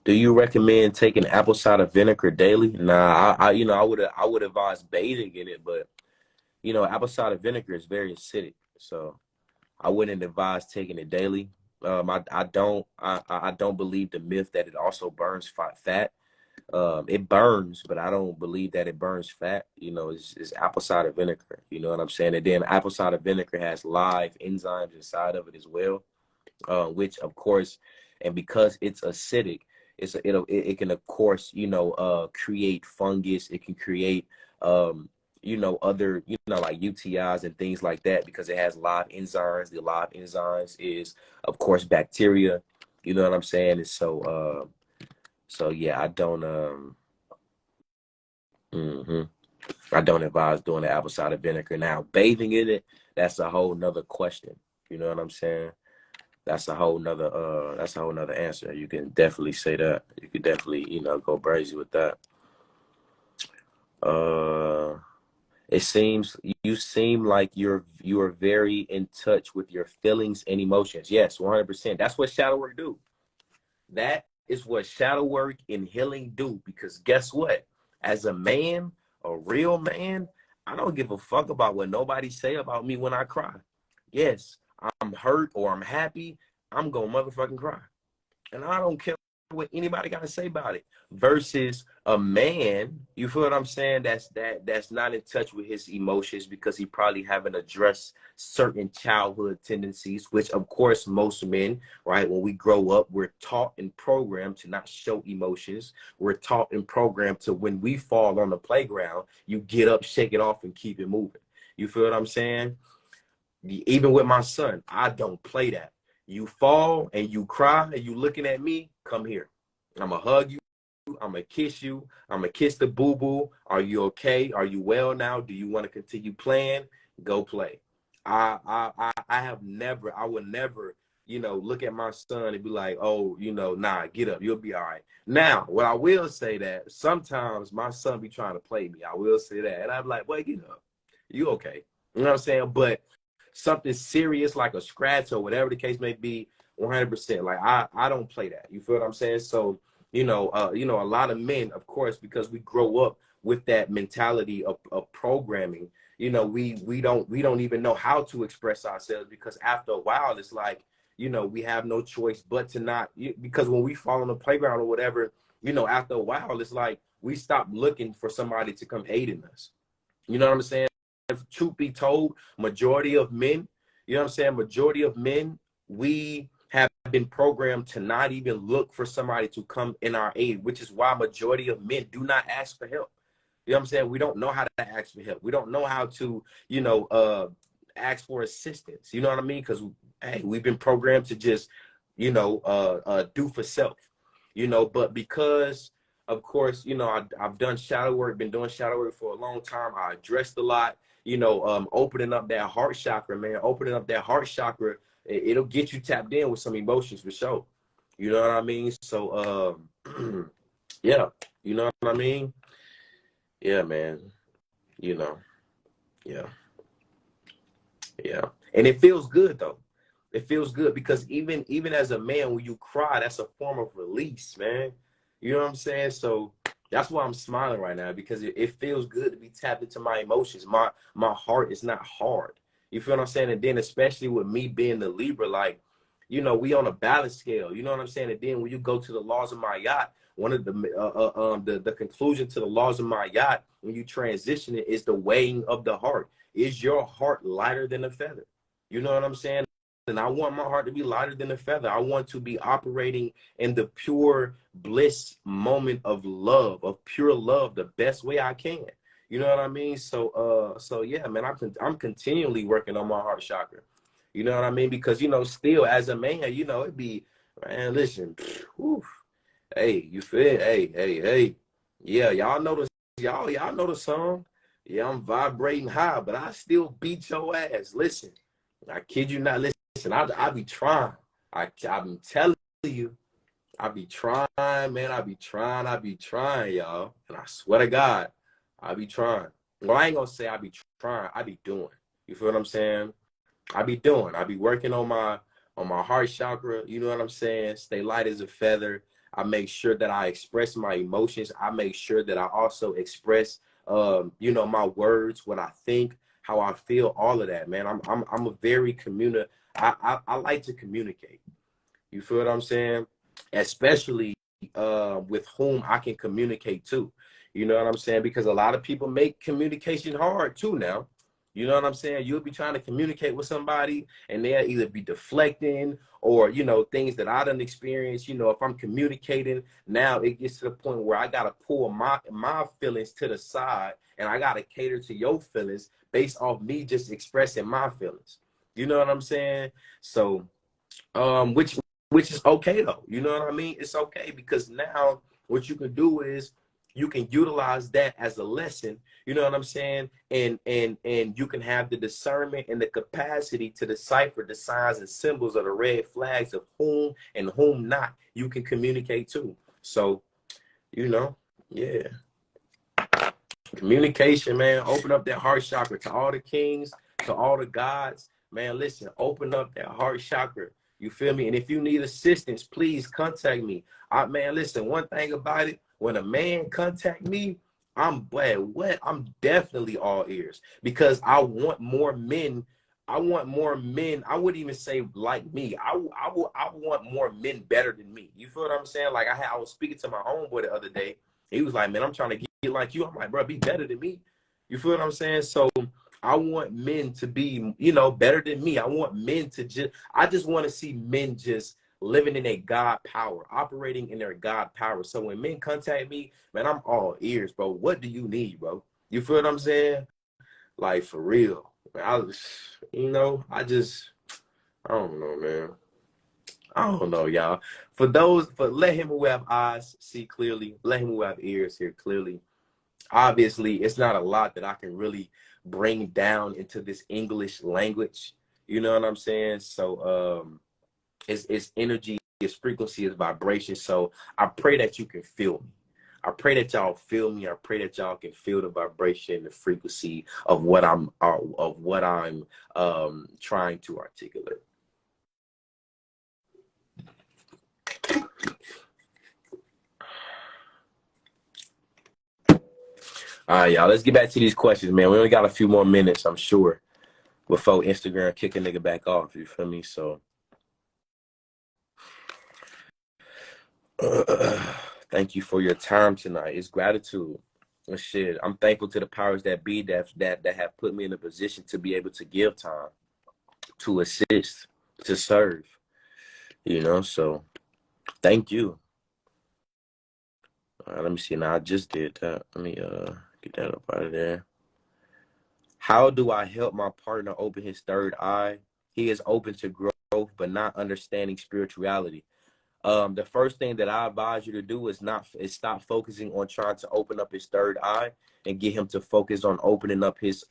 Speaker 1: Do you recommend taking apple cider vinegar daily? Nah, I would advise bathing in it, but apple cider vinegar is very acidic, so I wouldn't advise taking it daily. I don't believe the myth that it also burns fat. It burns, but I don't believe that it burns fat. It's apple cider vinegar. You know what I'm saying? And then apple cider vinegar has live enzymes inside of it as well, which of course, and because it's acidic, it can of course create fungus. It can create other like UTIs and things like that, because it has live enzymes. The live enzymes is of course bacteria. You know what I'm saying? And so yeah, hmm I don't advise doing the apple cider vinegar. Now, bathing in it, that's a whole nother question. You know what I'm saying? That's a whole nother answer. You can definitely say that. You could definitely, go crazy with that. Uh it seems you seem like you are very in touch with your feelings and emotions. Yes, 100%. That's what shadow work do. That is what shadow work and healing do. Because guess what? As a man, a real man, I don't give a fuck about what nobody say about me when I cry. Yes, I'm hurt or I'm happy, I'm gonna motherfucking cry. And I don't care what anybody got to say about it. Versus a man, you feel what I'm saying? That's not in touch with his emotions, because he probably haven't addressed certain childhood tendencies, which of course most men, right? When we grow up, we're taught and programmed to not show emotions. We're taught and programmed to, when we fall on the playground, you get up, shake it off, and keep it moving. You feel what I'm saying? Even with my son, I don't play that. You fall and you cry and you looking at me, come here. I'm gonna hug you. I'm gonna kiss you. I'm gonna kiss the boo boo. Are you okay? Are you well now? Do you want to continue playing? Go play. I have never, I would never, look at my son and be like, oh, nah, get up, you'll be all right. Now, what I will say, that sometimes my son be trying to play me. I will say that, and I'm like, boy, get up. You okay? You know what I'm saying? But something serious like a scratch or whatever the case may be, 100%. Like I don't play that. You feel what I'm saying? So, a lot of men, of course, because we grow up with that mentality of programming, we don't even know how to express ourselves, because after a while it's like, we have no choice but to not, because when we fall on the playground or whatever, after a while it's like we stop looking for somebody to come aid in us. You know what I'm saying? Truth be told, majority of men, majority of men, we have been programmed to not even look for somebody to come in our aid, which is why majority of men do not ask for help. You know what I'm saying? We don't know how to ask for help. We don't know how to, ask for assistance. You know what I mean? Because, hey, we've been programmed to just, do for self, but because, of course, I've done shadow work, been doing shadow work for a long time. I addressed a lot, opening up that heart chakra, man, opening up that heart chakra, it'll get you tapped in with some emotions for sure. You know what I mean? So, yeah, you know what I mean? Yeah, man, yeah, yeah. And it feels good though. It feels good because even as a man, when you cry, that's a form of release, man. You know what I'm saying? So that's why I'm smiling right now, because it feels good to be tapped into my emotions. My heart is not hard. You feel what I'm saying? And then especially with me being the Libra, like, we on a balance scale. You know what I'm saying? And then when you go to the laws of my yacht, one of the conclusion to the laws of my yacht, when you transition it, is the weighing of the heart. Is your heart lighter than a feather? You know what I'm saying? And I want my heart to be lighter than a feather. I want to be operating in the pure bliss moment of love, of pure love, the best way I can. You know what I mean? So yeah, man, I'm continually working on my heart chakra. You know what I mean? Because still as a man, it'd be, man, listen, whew, hey, you feel? Hey. Yeah, y'all know the song. Yeah, I'm vibrating high, but I still beat your ass. Listen, I kid you not. Listen, I be trying. I'm telling you, I be trying, man. I be trying, y'all. And I swear to God, I be trying. Well, I ain't gonna say I be trying. I be doing. You feel what I'm saying? I be doing. I be working on my heart chakra. You know what I'm saying? Stay light as a feather. I make sure that I express my emotions. I make sure that I also express, my words, what I think, how I feel, all of that, man. I'm a very I like to communicate. You feel what I'm saying? Especially with whom I can communicate to. You know what I'm saying? Because a lot of people make communication hard too now. You know what I'm saying? You'll be trying to communicate with somebody and they'll either be deflecting or, things that I done experienced. If I'm communicating, now it gets to the point where I got to pull my feelings to the side and I got to cater to your feelings based off me just expressing my feelings. You know what I'm saying? So, which is okay though. You know what I mean? It's okay, because now what you can do is you can utilize that as a lesson. You know what I'm saying? And you can have the discernment and the capacity to decipher the signs and symbols of the red flags of whom and whom not you can communicate to. So, yeah. Communication, man. Open up that heart chakra to all the kings, to all the gods. Man, listen, open up that heart chakra. You feel me? And if you need assistance, please contact me. Man, listen, one thing about it, when a man contact me, I'm definitely all ears, because I want more men. I want more men. I wouldn't even say like me. I want more men better than me. You feel what I'm saying? Like I was speaking to my homeboy the other day. He was like, man, I'm trying to get like you. I'm like, bro, be better than me. You feel what I'm saying? So I want men to be, better than me. I just want to see men just living in a God power, operating in their God power. So when men contact me, man, I'm all ears, bro. What do you need, bro? You feel what I'm saying? Like, for real. I don't know, man. I don't know, y'all. Let him who have eyes see clearly. Let him who have ears hear clearly. Obviously, it's not a lot that I can really bring down into this English language. You know what I'm saying? So it's energy, it's frequency, it's vibration. So I pray that you can feel me. I pray that y'all feel me. I pray that y'all can feel the vibration, the frequency of what I'm trying to articulate. All right, y'all, let's get back to these questions, man. We only got a few more minutes, I'm sure, before Instagram kick a nigga back off, you feel me? So thank you for your time tonight. It's gratitude. And shit, I'm thankful to the powers that be that have put me in a position to be able to give time, to assist, to serve. You know, so thank you. All right, let me see. Now I just did that. Let me get that up out of there. How do I help my partner open his third eye? He is open to growth, but not understanding spirituality. The first thing that I advise you to do is stop focusing on trying to open up his third eye and get him to focus on opening up his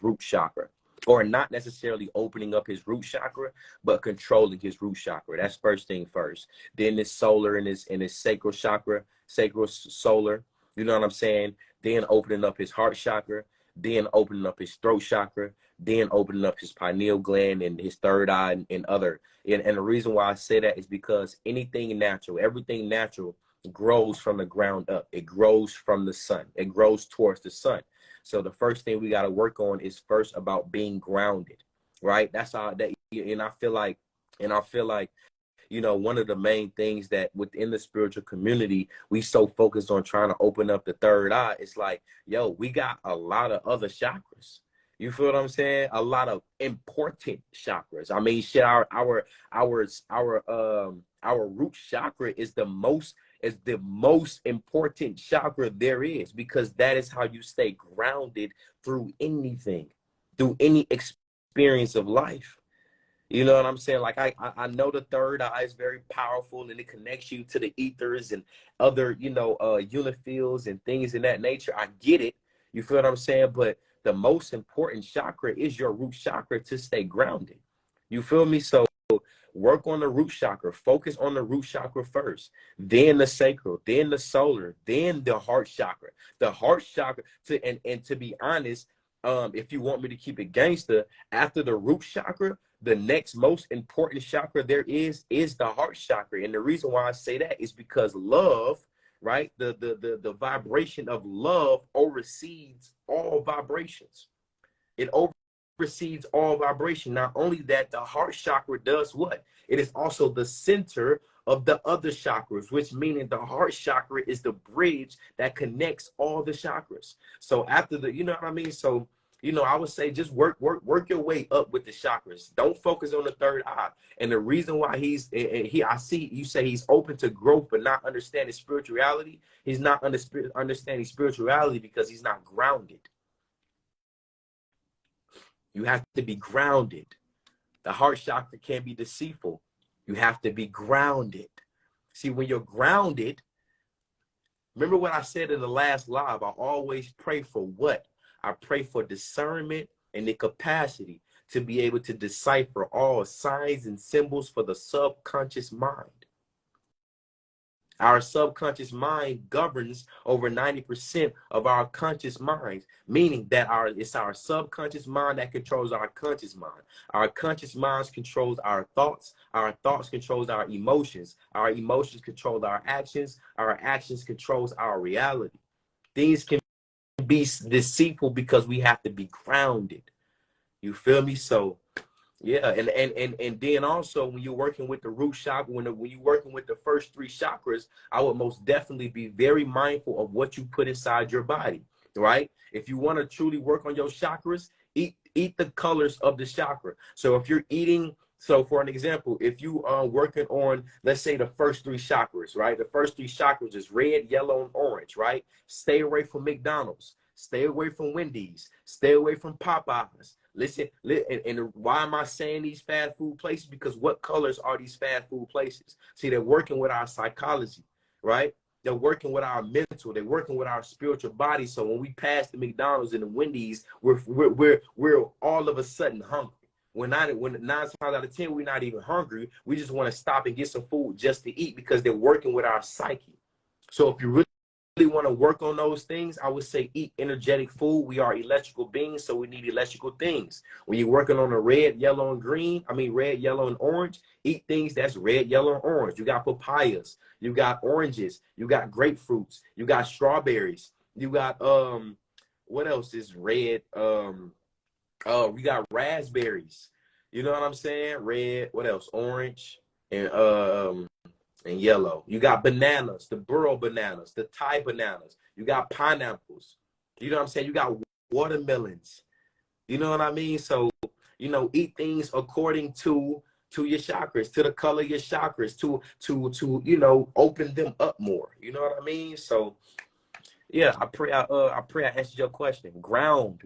Speaker 1: root chakra, or not necessarily opening up his root chakra, but controlling his root chakra. That's first thing first. Then his solar and his sacral chakra, sacral solar. You know what I'm saying? Then opening up his heart chakra. Then opening up his throat chakra. Then opening up his pineal gland and his third eye and other. And the reason why I say that is because anything natural, everything natural grows from the ground up. It grows from the sun. It grows towards the sun. So the first thing we got to work on is first about being grounded, right? That's how that, and I feel like, you know, one of the main things that within the spiritual community, we so focused on trying to open up the third eye. It's like, yo, we got a lot of other chakras. You feel what I'm saying? A lot of important chakras. I mean, shit, our root chakra is the most important chakra there is, because that is how you stay grounded through anything, through any experience of life. You know what I'm saying? Like I know the third eye is very powerful and it connects you to the ethers and other, you know, unifields and things in that nature. I get it. You feel what I'm saying? But the most important chakra is your root chakra to stay grounded. You feel me? So work on the root chakra. Focus on the root chakra first, then the sacral, then the solar, then the heart chakra. The heart chakra, and to be honest, if you want me to keep it gangster, after the root chakra, the next most important chakra there is the heart chakra. And the reason why I say that is because love, right? The vibration of love oversees all vibrations. It oversees all vibration. Not only that, the heart chakra does what? It is also the center of the other chakras, which meaning the heart chakra is the bridge that connects all the chakras. So after the, you know what I mean? So, you know, I would say just work your way up with the chakras. Don't focus on the third eye. And the reason why I see you say he's open to growth, but not understanding spirituality. He's not understanding spirituality because he's not grounded. You have to be grounded. The heart chakra can't be deceitful. You have to be grounded. See, when you're grounded, remember what I said in the last live, I always pray for what? I pray for discernment and the capacity to be able to decipher all signs and symbols for the subconscious mind. Our subconscious mind governs over 90% of our conscious minds, meaning that it's our subconscious mind that controls our conscious mind. Our conscious minds controls our thoughts controls our emotions control our actions controls our reality. Things can be deceitful because we have to be grounded. You feel me? So yeah, and then also when you're working with the root chakra, when you're working with the first three chakras, I would most definitely be very mindful of what you put inside your body, right? If you want to truly work on your chakras, eat the colors of the chakra. So if you're eating, so for an example, if you are working on, let's say the first three chakras, right? The first three chakras is red, yellow, and orange, right? Stay away from McDonald's. Stay away from Wendy's. Stay away from Popeyes. Listen, and why am I saying these fast food places? Because what colors are these fast food places? See, they're working with our psychology, right? They're working with our mental. They're working with our spiritual body. So when we pass the McDonald's and the Wendy's, we're all of a sudden hungry. When 9 times out of 10, we're not even hungry. We just want to stop and get some food just to eat because they're working with our psyche. So if you really want to work on those things, I would say eat energetic food. We are electrical beings, so we need electrical things. When you're working on a red, yellow, and green, red, yellow, and orange, eat things that's red, yellow, and orange. You got papayas, you got oranges, you got grapefruits, you got strawberries, you got what else is red? We got raspberries. You know what I'm saying? Red, what else? Orange and yellow. You got bananas, the burro bananas, the Thai bananas. You got pineapples. You know what I'm saying? You got watermelons. You know what I mean? So, eat things according to your chakras, to the color of your chakras, to open them up more. You know what I mean? So, yeah, I pray I answered your question. Ground.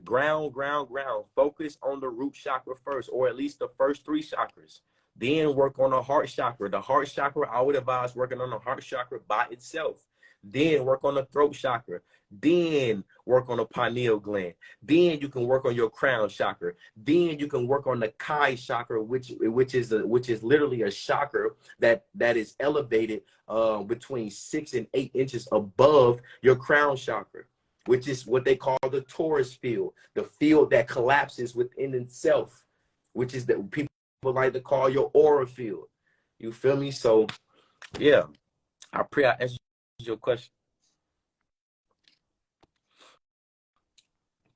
Speaker 1: Focus on the root chakra first, or at least the first 3 chakras. Then work on the heart chakra. The heart chakra, I would advise working on the heart chakra by itself. Then work on the throat chakra. Then work on the pineal gland. Then you can work on your crown chakra. Then you can work on the Kai chakra, which is literally a chakra that is elevated between 6 and 8 inches above your crown chakra, which is what they call the Taurus field, the field that collapses within itself, which is that people like to call your aura field. You feel me? So, yeah, I pray I answered your question.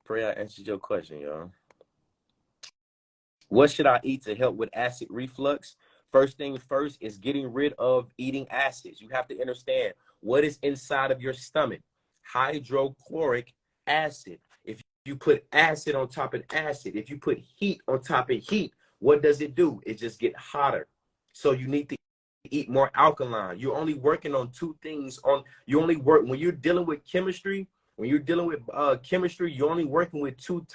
Speaker 1: Pray I answered your question, y'all. What should I eat to help with acid reflux? First thing first is getting rid of eating acids. You have to understand what is inside of your stomach. Hydrochloric acid. If you put acid on top of acid, if you put heat on top of heat, what does it do? It just get hotter. So you need to eat more alkaline. You're only working on 2 things. When you're dealing with chemistry. When you're dealing with chemistry, you're only working with two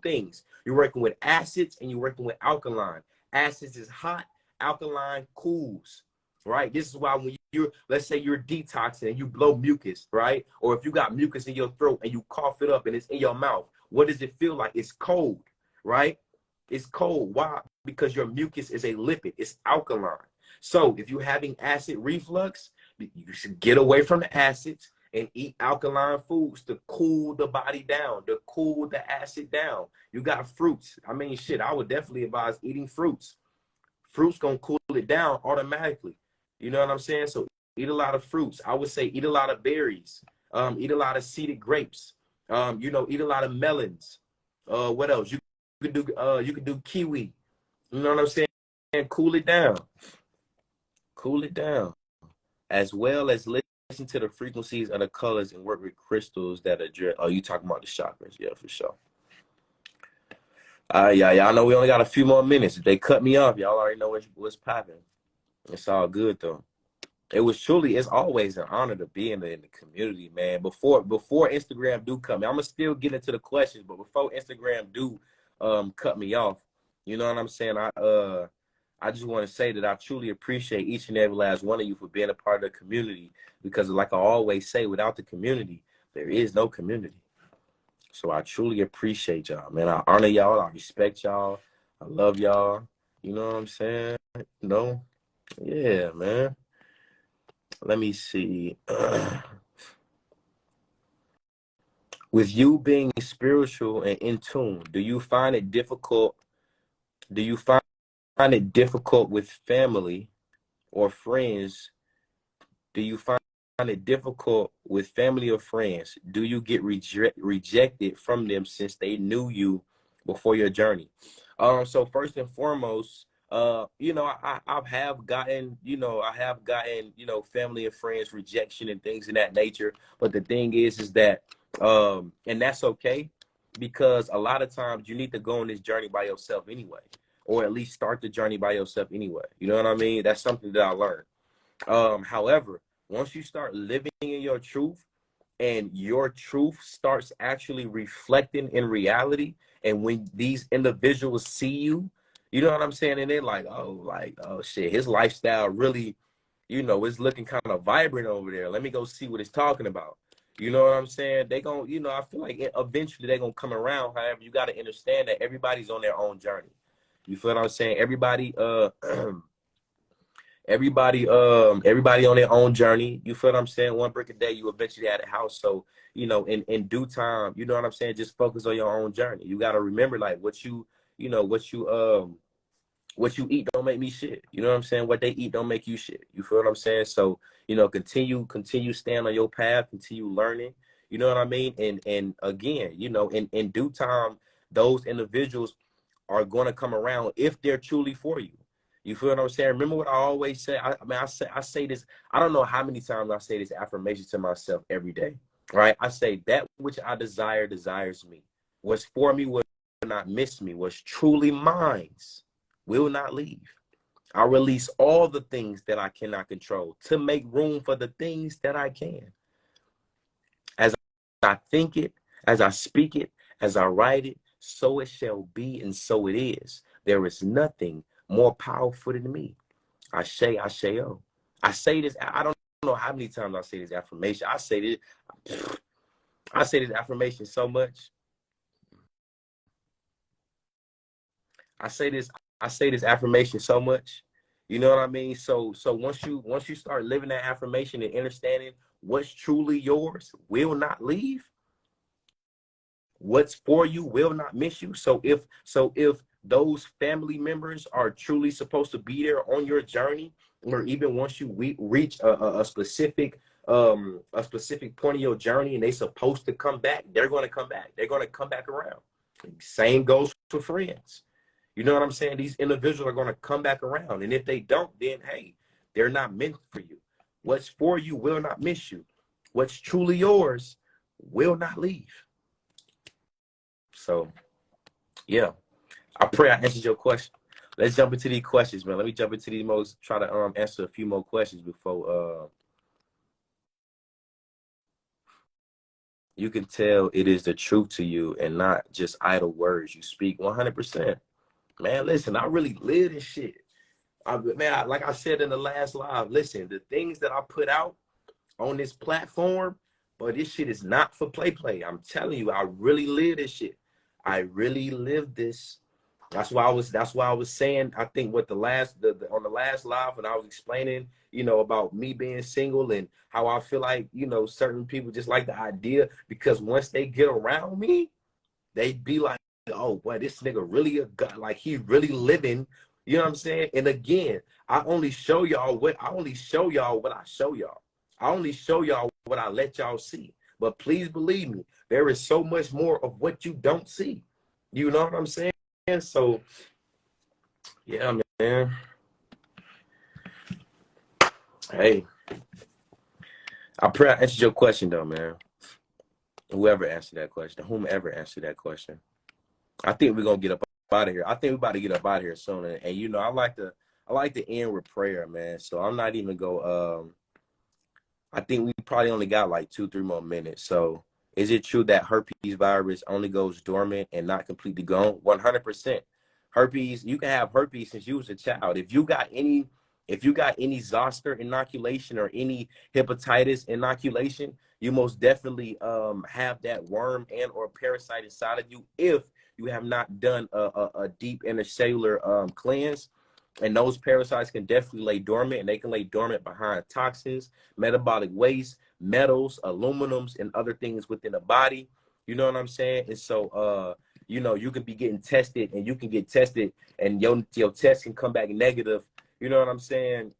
Speaker 1: things. You're working with acids and you're working with alkaline. Acids is hot, alkaline cools, right? This is why when let's say you're detoxing and you blow mucus, right? Or if you got mucus in your throat and you cough it up and it's in your mouth, what does it feel like? It's cold, right? It's cold. Why? Because your mucus is a lipid. It's alkaline. So if you're having acid reflux, you should get away from the acids and eat alkaline foods to cool the body down, to cool the acid down. You got fruits. I would definitely advise eating fruits. Fruits gonna cool it down automatically. You know what I'm saying? So eat a lot of fruits. I would say eat a lot of berries. Eat a lot of seeded grapes. Eat a lot of melons. What else? You could do kiwi. You know what I'm saying? And cool it down. Cool it down. As well as listen to the frequencies of the colors and work with crystals that address. Oh, you talking about the chakras? Yeah, for sure. Yeah, y'all know we only got a few more minutes. If they cut me off, y'all already know what's popping. It's all good though. It's always an honor to be in the community, man. Before Instagram do cut me, I'm gonna still get into the questions, but before Instagram do cut me off, you know what I'm saying? I just want to say that I truly appreciate each and every last one of you for being a part of the community, because like I always say, without the community, there is no community. So I truly appreciate y'all, man. I honor y'all. I respect y'all. I love y'all. You know what I'm saying? Yeah, man. Let me see. With you being spiritual and in tune, do you find it difficult with family or friends? Do you find it difficult with family or friends? Do you get rejected from them since they knew you before your journey? So first and foremost, I have gotten family and friends rejection and things of that nature. But the thing is that, and that's okay, because a lot of times you need to go on this journey by yourself anyway, or at least start the journey by yourself anyway. You know what I mean? That's something that I learned. However, once you start living in your truth and your truth starts actually reflecting in reality, and when these individuals see you, you know what I'm saying? And they're like, oh shit, his lifestyle really, is looking kind of vibrant over there. Let me go see what it's talking about. You know what I'm saying? They gon', I feel like eventually they're going to come around. However, you got to understand that everybody's on their own journey. You feel what I'm saying? Everybody, Everybody on their own journey. You feel what I'm saying? One brick a day, you eventually had a house. So, in due time, you know what I'm saying? Just focus on your own journey. You got to remember, like, what you eat don't make me shit. You know what I'm saying? What they eat don't make you shit. You feel what I'm saying? So, continue staying on your path, continue learning. You know what I mean? And again, in due time, those individuals are going to come around if they're truly for you. You feel what I'm saying? Remember what I always say? I say this, I don't know how many times I say this affirmation to myself every day. Right? I say that which I desire desires me. What's for me will not miss me. What's truly mine will not leave. I release all the things that I cannot control to make room for the things that I can. As I think it, as I speak it, as I write it, so it shall be, and so it is. There is nothing more powerful than me. Ashe, Asheo. I say this, I don't know how many times I say this affirmation. I say this affirmation so much. I say this affirmation so much. You know what I mean? So once you start living that affirmation and understanding what's truly yours will not leave, what's for you will not miss you. So if those family members are truly supposed to be there on your journey, or even once you reach a specific point of your journey and they supposed to come back, they're going to come back. They're going to come back around. Same goes for friends. You know what I'm saying? These individuals are going to come back around. And if they don't, then, hey, they're not meant for you. What's for you will not miss you. What's truly yours will not leave. So, yeah, I pray I answered your question. Let's jump into these questions, man. Let me jump into these try to answer a few more questions before you can tell it is the truth to you and not just idle words you speak. 100%. Man, listen, I really live this shit. Like I said in the last live, listen, the things that I put out on this platform, but this shit is not for play. I'm telling you, I really live this shit. I really live this. That's why I was saying, I think on the last live when I was explaining, about me being single and how I feel like, certain people just like the idea, because once they get around me, they be like, oh boy, this nigga really a guy, like he really living, you know what I'm saying? And again, I only show y'all what I show y'all. I only show y'all what I let y'all see. But please believe me, there is so much more of what you don't see. You know what I'm saying? So yeah, man. Hey, I pray I answered your question though, man. Whoever answered that question, whomever answered that question. I think we're gonna get up out of here. I think we're about to get up out of here soon. And I like to end with prayer, man. So I'm not even go I think we probably only got like 2-3 more minutes. So is it true that herpes virus only goes dormant and not completely gone? 100%. Herpes, you can have herpes since you was a child. If you got any zoster inoculation or any hepatitis inoculation, you most definitely have that worm and or parasite inside of you if you have not done a deep intercellular cleanse. And those parasites can definitely lay dormant, and they can lay dormant behind toxins, metabolic waste, metals, aluminums, and other things within the body. You know what I'm saying? And so, you can be getting tested, and you can get tested, and your test can come back negative. You know what I'm saying?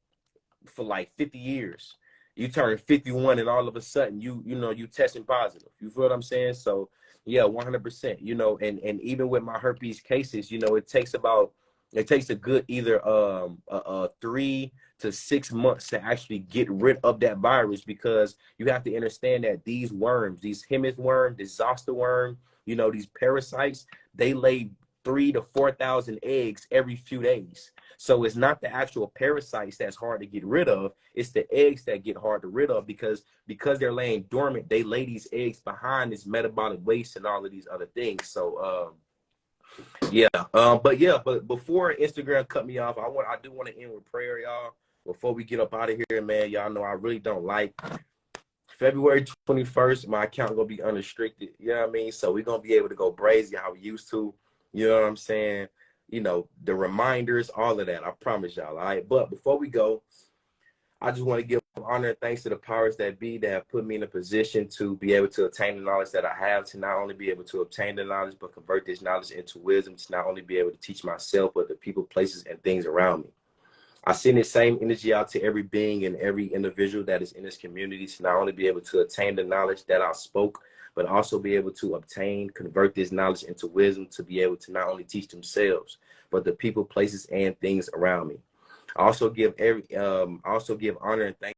Speaker 1: For like 50 years. You turn 51, and all of a sudden, you testing positive. You feel what I'm saying? So, yeah, 100%. And even with my herpes cases, it takes a good either 3 to 6 months to actually get rid of that virus, because you have to understand that these worms, these Hemis worm, this zoster worm, these parasites, they lay 3,000 to 4,000 eggs every few days. So it's not the actual parasites that's hard to get rid of. It's the eggs that get hard to rid of, because they're laying dormant. They lay these eggs behind this metabolic waste and all of these other things. So, but before Instagram cut me off, I do want to end with prayer, y'all. Before we get up out of here, man, y'all know I really don't like February 21st. My account gonna be unrestricted. You know what I mean? So we're gonna be able to go brazy how we used to. You know what I'm saying? you know, the reminders, all of that. I promise y'all. All right. But before we go, I just want to give honor and thanks to the powers that be that have put me in a position to be able to attain the knowledge that I have, to not only be able to obtain the knowledge, but convert this knowledge into wisdom, to not only be able to teach myself, but the people, places, and things around me. I send the same energy out to every being and every individual that is in this community to not only be able to attain the knowledge that I spoke, but also be able to obtain, convert this knowledge into wisdom, to be able to not only teach themselves, but the people, places, and things around me. I also give honor and thanks